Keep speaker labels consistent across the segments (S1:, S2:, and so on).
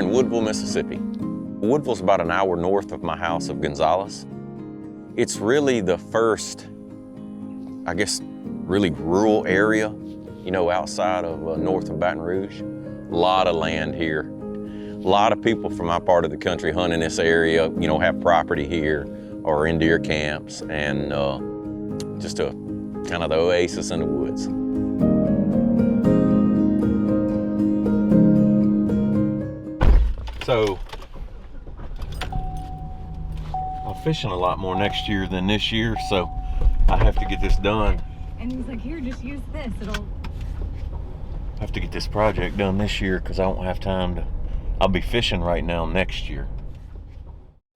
S1: in Woodville, Mississippi. Woodville's about an hour north of my house of Gonzales. It's really the first, I guess, really rural area, you know, outside of north of Baton Rouge. A lot of land here. A lot of people from my part of the country hunt in this area, you know, have property here or in deer camps, and just a kind of the oasis in the woods. So, I'm fishing a lot more next year than this year, so I have to get this done.
S2: And he's like, here, just use this, it'll...
S1: I have to get this project done this year because I won't have time to, I'll be fishing right now next year.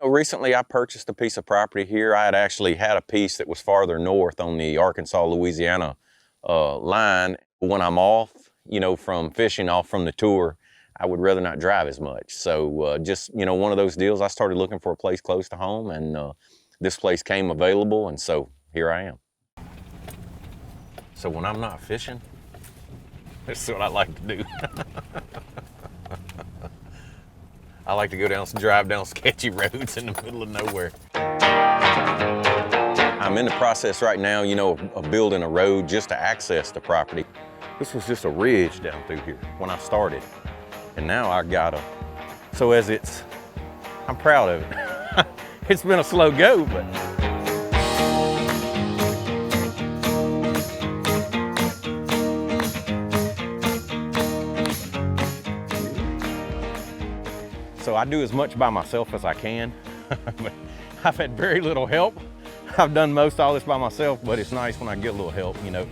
S1: Recently I purchased a piece of property here. I had actually had a piece that was farther north on the Arkansas-Louisiana line. When I'm off, you know, from fishing, off from the tour, I would rather not drive as much. So just, you know, one of those deals, I started looking for a place close to home, and this place came available, and so here I am. So when I'm not fishing, this is what I like to do. I like to go down, drive down sketchy roads in the middle of nowhere. I'm in the process right now, you know, of building a road just to access the property. This was just a ridge down through here when I started. And now I got a, so as it's, I'm proud of it. It's been a slow go, but. So I do as much by myself as I can. I've had very little help. I've done most all this by myself, but it's nice when I get a little help, you know.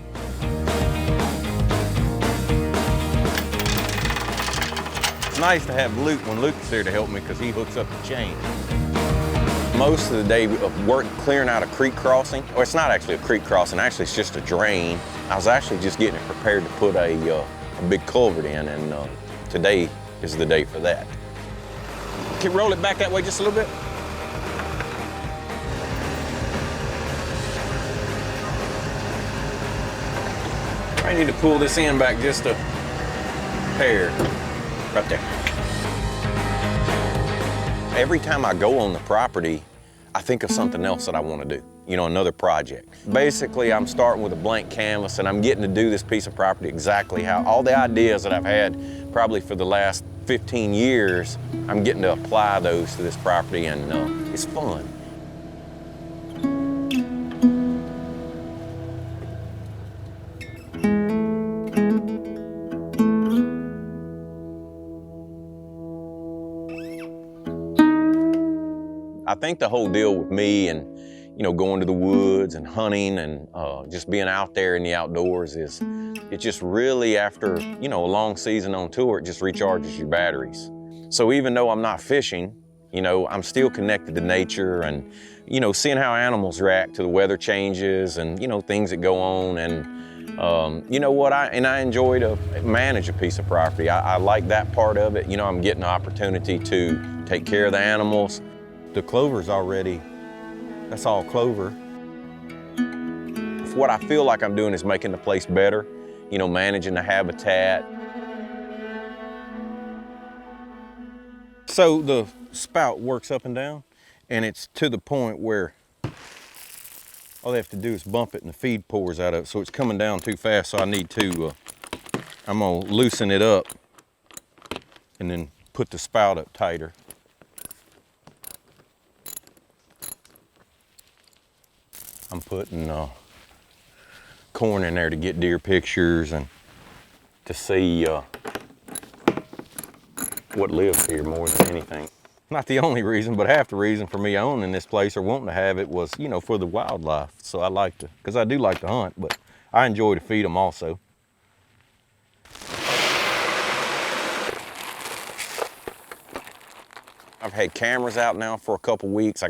S1: It's nice to have Luke when Luke is there to help me because he hooks up the chain. Most of the day of work clearing out a creek crossing, or it's not actually a creek crossing, actually it's just a drain. I was actually just getting it prepared to put a big culvert in, and today is the day for that. Can you roll it back that way just a little bit? I need to pull this in back just a hair, right there. Every time I go on the property, I think of something else that I want to do, you know, another project. Basically, I'm starting with a blank canvas, and I'm getting to do this piece of property exactly how, all the ideas that I've had probably for the last 15 years, I'm getting to apply those to this property, and it's fun. I think the whole deal with me and, you know, going to the woods and hunting and just being out there in the outdoors is, it just really, after, you know, a long season on tour, it just recharges your batteries. So even though I'm not fishing, you know, I'm still connected to nature, and, you know, seeing how animals react to the weather changes and, you know, things that go on. And you know what, I enjoy to manage a piece of property. I like that part of it. You know, I'm getting the opportunity to take care of the animals. The clover's already, that's all clover. What I feel like I'm doing is making the place better, you know, managing the habitat. So the spout works up and down, and it's to the point where all they have to do is bump it and the feed pours out of it. So it's coming down too fast, so I need to, I'm gonna loosen it up and then put the spout up tighter. I'm putting corn in there to get deer pictures and to see what lives here more than anything. Not the only reason, but half the reason for me owning this place or wanting to have it was, you know, for the wildlife. So I like to, because I do like to hunt, but I enjoy to feed them also. I've had cameras out now for a couple weeks.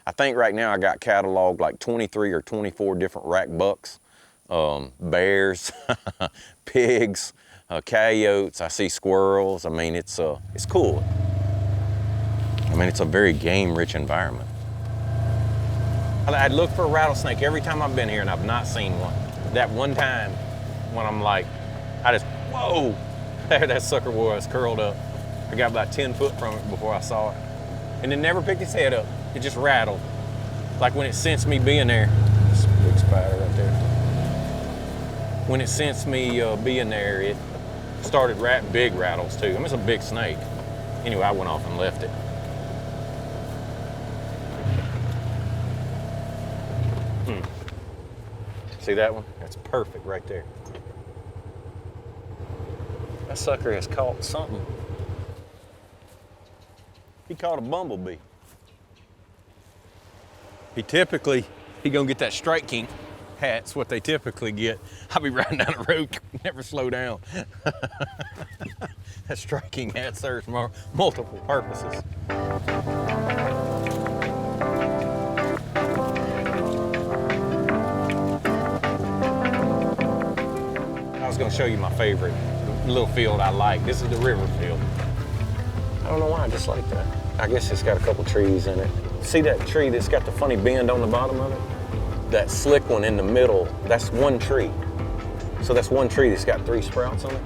S1: I think right now I got cataloged like 23 or 24 different rack bucks, bears, pigs, coyotes. I see squirrels. I mean, it's cool. I mean, it's a very game-rich environment. I'd look for a rattlesnake every time I've been here, and I've not seen one. That one time when I'm like, I just, whoa, there that sucker was curled up. I got about 10 foot from it before I saw it. And it never picked its head up. It just rattled. Like when it sensed me being there. This big spider right there. When it sensed me being there, it started big rattles too. I mean, it's a big snake. Anyway, I went off and left it. See that one? That's perfect right there. That sucker has caught something. He caught a bumblebee. He gonna get that Strike King hat's what they typically get. I'll be riding down the road, never slow down. That Strike King hat serves multiple purposes. I was gonna show you my favorite little field I like. This is the river field. I don't know why, I just like that. I guess it's got a couple trees in it. See that tree that's got the funny bend on the bottom of it? That slick one in the middle, that's one tree. So that's one tree that's got 3 sprouts on it.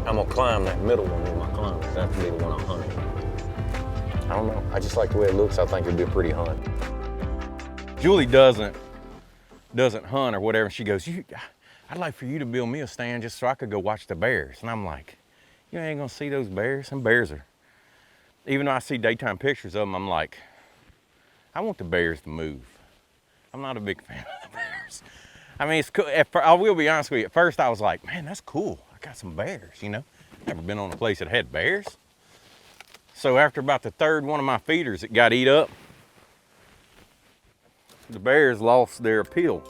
S1: I'm gonna climb that middle one with my climbers. That'll be the one I'm hunting. I don't know, I just like the way it looks. I think it'd be a pretty hunt. Julie doesn't hunt or whatever. She goes, I'd like for you to build me a stand just so I could go watch the bears. And I'm like, you ain't gonna see those bears. Some bears are, even though I see daytime pictures of them, I'm like, I want the bears to move. I'm not a big fan of the bears. I mean, it's cool. I will be honest with you, at first I was like, man, that's cool. I got some bears, you know? Never been on a place that had bears. So after about the third one of my feeders that got eat up, the bears lost their appeal.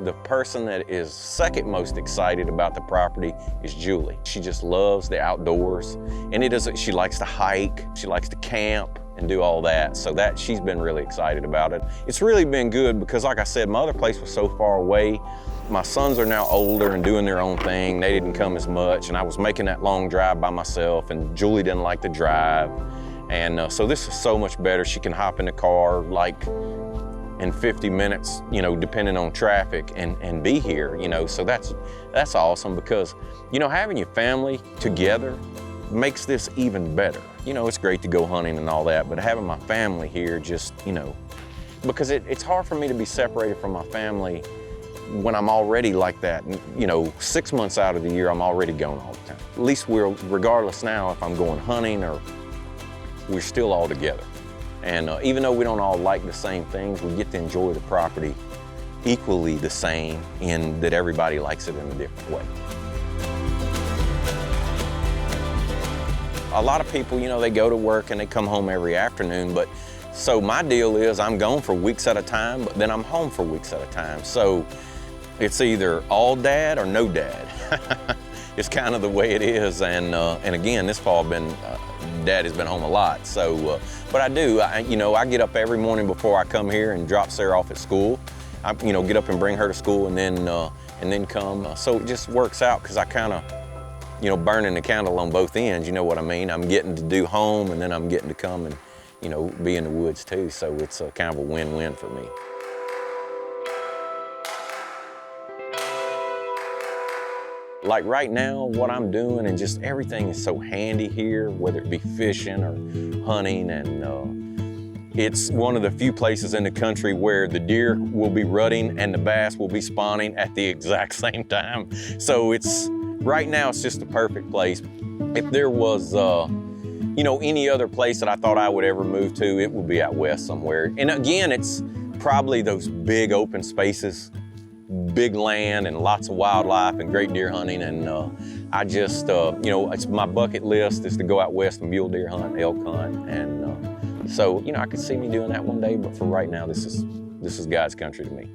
S1: The person that is second most excited about the property is Julie. She just loves the outdoors, and she likes to hike, she likes to camp and do all that. So she's been really excited about it. It's really been good because, like I said, my other place was so far away. My sons are now older and doing their own thing. They didn't come as much, and I was making that long drive by myself, and Julie didn't like to drive. And so this is so much better. She can hop in the car like in 50 minutes, you know, depending on traffic, and be here, you know. So that's awesome because, you know, having your family together makes this even better. You know, it's great to go hunting and all that, but having my family here just, you know, because it's hard for me to be separated from my family when I'm already like that. You know, 6 months out of the year, I'm already gone all the time. At least regardless now if I'm going hunting or, we're still all together. And even though we don't all like the same things, we get to enjoy the property equally the same in that everybody likes it in a different way. A lot of people, you know, they go to work and they come home every afternoon, but so my deal is I'm gone for weeks at a time, but then I'm home for weeks at a time. So it's either all dad or no dad. It's kind of the way it is. And again, this fall Dad has been home a lot. So, but I do, you know, I get up every morning before I come here and drop Sarah off at school. I, you know, get up and bring her to school and then come. So it just works out because I kind of, you know, burning the candle on both ends, you know what I mean? I'm getting to do home and then I'm getting to come and, you know, be in the woods too. So it's a kind of a win-win for me. Like right now, what I'm doing and just everything is so handy here, whether it be fishing or hunting, and it's one of the few places in the country where the deer will be rutting and the bass will be spawning at the exact same time. So right now it's just the perfect place. If there was, you know, any other place that I thought I would ever move to, it would be out west somewhere. And again, it's probably those big open spaces, big land and lots of wildlife and great deer hunting. And I just, you know, it's my bucket list is to go out west and mule deer hunt, elk hunt. And so, you know, I could see me doing that one day, but for right now, this is God's country to me.